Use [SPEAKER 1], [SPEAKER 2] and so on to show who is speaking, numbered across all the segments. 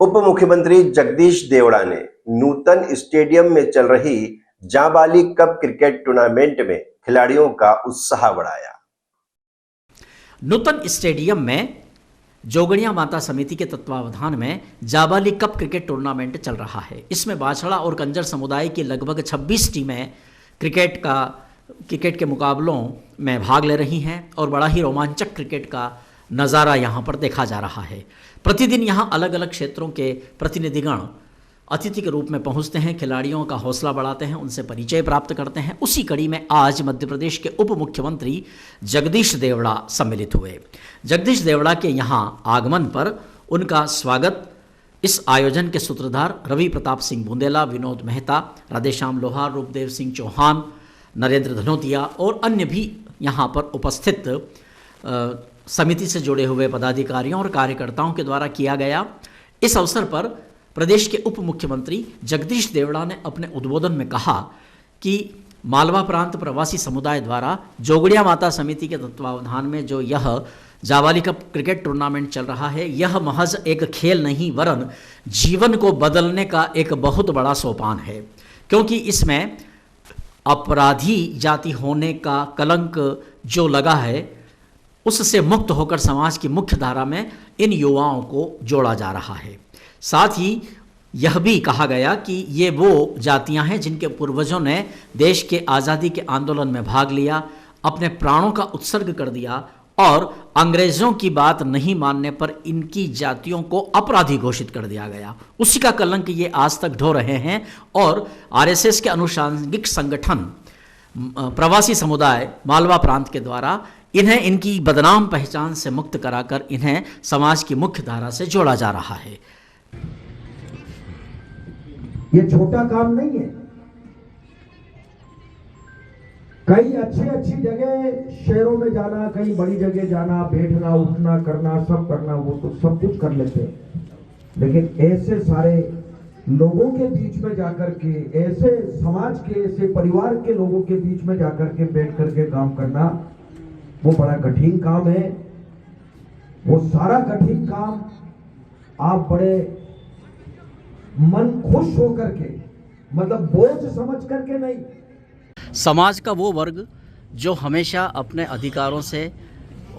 [SPEAKER 1] उप मुख्यमंत्री जगदीश देवड़ा ने नूतन स्टेडियम में चल रही जाबालिग कप क्रिकेट टूर्नामेंट में खिलाड़ियों का उत्साह बढ़ाया।
[SPEAKER 2] नूतन स्टेडियम में जोगड़िया माता समिति के तत्वावधान में जाबालिग कप क्रिकेट टूर्नामेंट चल रहा है। इसमें बाछड़ा और कंजर समुदाय की लगभग 26 टीमें क्रिकेट के मुकाबलों में भाग ले रही हैं और बड़ा ही रोमांचक क्रिकेट का नज़ारा यहाँ पर देखा जा रहा है। प्रतिदिन यहाँ अलग अलग क्षेत्रों के प्रतिनिधिगण अतिथि के रूप में पहुँचते हैं, खिलाड़ियों का हौसला बढ़ाते हैं, उनसे परिचय प्राप्त करते हैं। उसी कड़ी में आज मध्य प्रदेश के उप मुख्यमंत्री जगदीश देवड़ा सम्मिलित हुए। जगदीश देवड़ा के यहाँ आगमन पर उनका स्वागत इस आयोजन के सूत्रधार रवि प्रताप सिंह बुंदेला, विनोद मेहता, राधेश्याम लोहार, रूपदेव सिंह चौहान, नरेंद्र धनोतिया और अन्य भी यहाँ पर उपस्थित समिति से जुड़े हुए पदाधिकारियों और कार्यकर्ताओं के द्वारा किया गया। इस अवसर पर प्रदेश के उप मुख्यमंत्री जगदीश देवड़ा ने अपने उद्बोधन में कहा कि मालवा प्रांत प्रवासी समुदाय द्वारा जोगड़िया माता समिति के तत्वावधान में जो यह जाबालिग कप क्रिकेट टूर्नामेंट चल रहा है, यह महज एक खेल नहीं वरन जीवन को बदलने का एक बहुत बड़ा सोपान है, क्योंकि इसमें अपराधी जाति होने का कलंक जो लगा है उससे मुक्त होकर समाज की मुख्य धारा में इन युवाओं को जोड़ा जा रहा है। साथ ही यह भी कहा गया कि ये वो जातियां हैं जिनके पूर्वजों ने देश के आज़ादी के आंदोलन में भाग लिया, अपने प्राणों का उत्सर्ग कर दिया और अंग्रेज़ों की बात नहीं मानने पर इनकी जातियों को अपराधी घोषित कर दिया गया। उसी का कलंक ये आज तक ढो रहे हैं और आरएसएस के अनुषांगिक संगठन प्रवासी समुदाय मालवा प्रांत के द्वारा इन्हें इनकी बदनाम पहचान से मुक्त कराकर इन्हें समाज की मुख्य धारा से जोड़ा जा रहा है।
[SPEAKER 3] ये छोटा काम नहीं है। कई अच्छी जगह शहरों में जाना, कई बड़ी जगह जाना, बैठना उठना करना, सब करना, वो तो सब कुछ कर लेते हैं, लेकिन ऐसे सारे लोगों के बीच में जाकर के, ऐसे समाज के, ऐसे परिवार के लोगों के बीच में जाकर के बैठ करके काम करना, वो बड़ा कठिन काम है। वो सारा कठिन काम आप बड़े मन खुश होकर के, मतलब बोझ समझ करके नहीं।
[SPEAKER 2] समाज का वो वर्ग जो हमेशा अपने अधिकारों से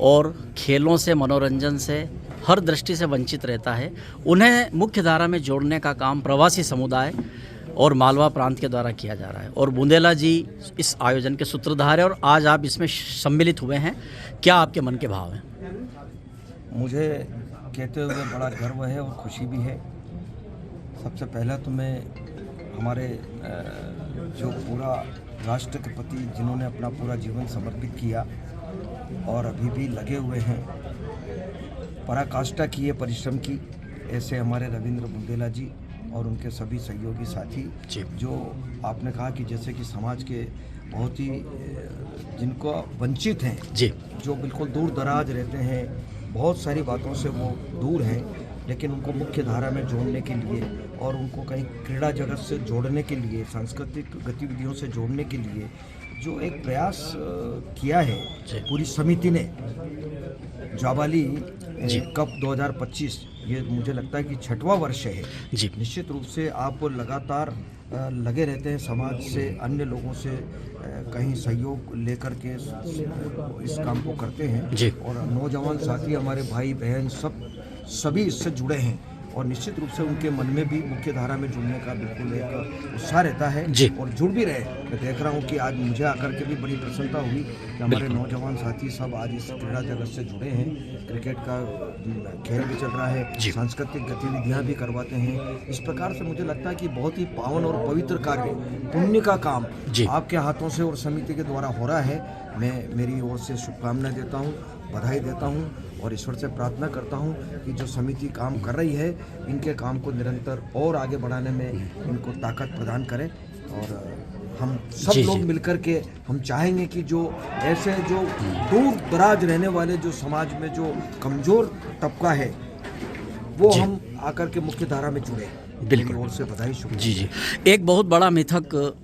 [SPEAKER 2] और खेलों से, मनोरंजन से हर दृष्टि से वंचित रहता है, उन्हें मुख्य धारा में जोड़ने का काम प्रवासी समुदाय और मालवा प्रांत के द्वारा किया जा रहा है। और बुंदेला जी इस आयोजन के सूत्रधार हैं और आज आप इसमें सम्मिलित हुए हैं। क्या आपके मन के भाव हैं?
[SPEAKER 4] मुझे कहते हुए बड़ा गर्व है और खुशी भी है। सबसे पहला तो मैं हमारे जो पूरा राष्ट्र के प्रति जिन्होंने अपना पूरा जीवन समर्पित किया और अभी भी लगे हुए हैं, पराकाष्ठा की है परिश्रम की, ऐसे हमारे रविंद्र बुंदेला जी और उनके सभी सहयोगी साथी, जो आपने कहा कि जैसे कि समाज के बहुत ही जिनको वंचित हैं जी, जो बिल्कुल दूर दराज रहते हैं, बहुत सारी बातों से वो दूर हैं, लेकिन उनको मुख्य धारा में जोड़ने के लिए और उनको कहीं क्रीड़ा जगत से जोड़ने के लिए, सांस्कृतिक गतिविधियों से जोड़ने के लिए जो एक प्रयास किया है पूरी समिति ने, जाबालिग कप 2025, ये मुझे लगता है कि 6वां वर्ष है जी। निश्चित रूप से आप लगातार लगे रहते हैं, समाज से, अन्य लोगों से कहीं सहयोग लेकर के इस काम को करते हैं जी। और नौजवान साथी हमारे भाई बहन सभी इससे जुड़े हैं और निश्चित रूप से उनके मन में भी मुख्य धारा में जुड़ने का बिल्कुल एक उत्साह रहता है जी। और जुड़ भी रहे। मैं देख रहा हूँ कि आज मुझे आकर के भी बड़ी प्रसन्नता हुई कि हमारे नौजवान साथी सब आज इस क्रीड़ा जगत से जुड़े हैं। क्रिकेट का खेल भी चल रहा है, सांस्कृतिक गतिविधियाँ भी करवाते हैं। इस प्रकार से मुझे लगता है कि बहुत ही पावन और पवित्र कार्य, पुण्य का काम आपके हाथों से और समिति के द्वारा हो रहा है। मैं मेरी ओर से शुभकामनाएं देता हूँ, बधाई देता हूँ और ईश्वर से प्रार्थना करता हूँ कि जो समिति काम कर रही है, इनके काम को निरंतर और आगे बढ़ाने में इनको ताकत प्रदान करें। और हम सब लोग मिलकर के हम चाहेंगे कि जो ऐसे जो दूर दराज रहने वाले जो समाज में जो कमज़ोर तबका है, वो हम आकर के मुख्य धारा में जुड़े। बिल्कुल ओर से बधाई, शुक्रिया।
[SPEAKER 2] जी। एक बहुत बड़ा मिथक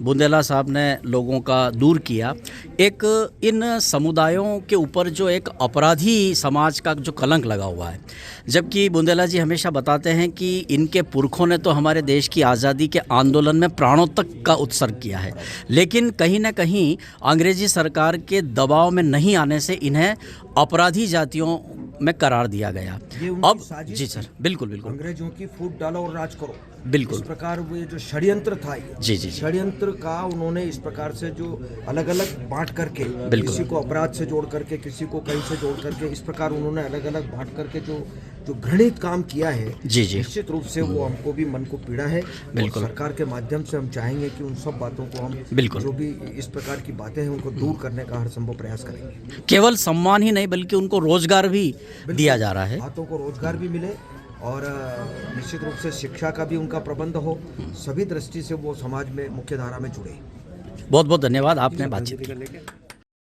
[SPEAKER 2] बुंदेला साहब ने लोगों का दूर किया। एक इन समुदायों के ऊपर जो एक अपराधी समाज का जो कलंक लगा हुआ है, जबकि बुंदेला जी हमेशा बताते हैं कि इनके पुरखों ने तो हमारे देश की आज़ादी के आंदोलन में प्राणों तक का उत्सर्ग किया है, लेकिन कहीं ना कहीं अंग्रेजी सरकार के दबाव में नहीं आने से इन्हें अपराधी जातियों में करार दिया गया।
[SPEAKER 4] ये उनकी
[SPEAKER 2] अब
[SPEAKER 4] साजिश
[SPEAKER 2] जी सर, बिल्कुल बिल्कुल
[SPEAKER 4] अंग्रेजों की फूट डालो और राज करो,
[SPEAKER 2] बिल्कुल।
[SPEAKER 4] इस प्रकार वो ये जो षड्यंत्र था, ये
[SPEAKER 2] जी, जी, जी।
[SPEAKER 4] षड्यंत्र का उन्होंने इस प्रकार से जो अलग अलग बांट करके,
[SPEAKER 2] बिल्कुल।
[SPEAKER 4] किसी को अपराध से जोड़ करके, किसी को कहीं से जोड़ करके, इस प्रकार उन्होंने अलग अलग बांट करके जो जो घृणित काम किया है,
[SPEAKER 2] जी, जी।
[SPEAKER 4] निश्चित रूप से वो हमको भी मन को पीड़ा है।
[SPEAKER 2] बिल्कुल।
[SPEAKER 4] और सरकार के माध्यम से हम चाहेंगे कि उन सब बातों को हम,
[SPEAKER 2] बिल्कुल।
[SPEAKER 4] जो भी इस प्रकार की बातें हैं उनको दूर करने का हर संभव प्रयास करेंगे।
[SPEAKER 2] केवल सम्मान ही नहीं बल्कि उनको रोजगार भी दिया जा रहा है।
[SPEAKER 4] हाथों को रोजगार भी मिले और निश्चित रूप से शिक्षा का भी उनका प्रबंध हो, सभी दृष्टि से वो समाज में मुख्य धारा में जुड़े।
[SPEAKER 2] बहुत बहुत धन्यवाद, आपने बातचीत की।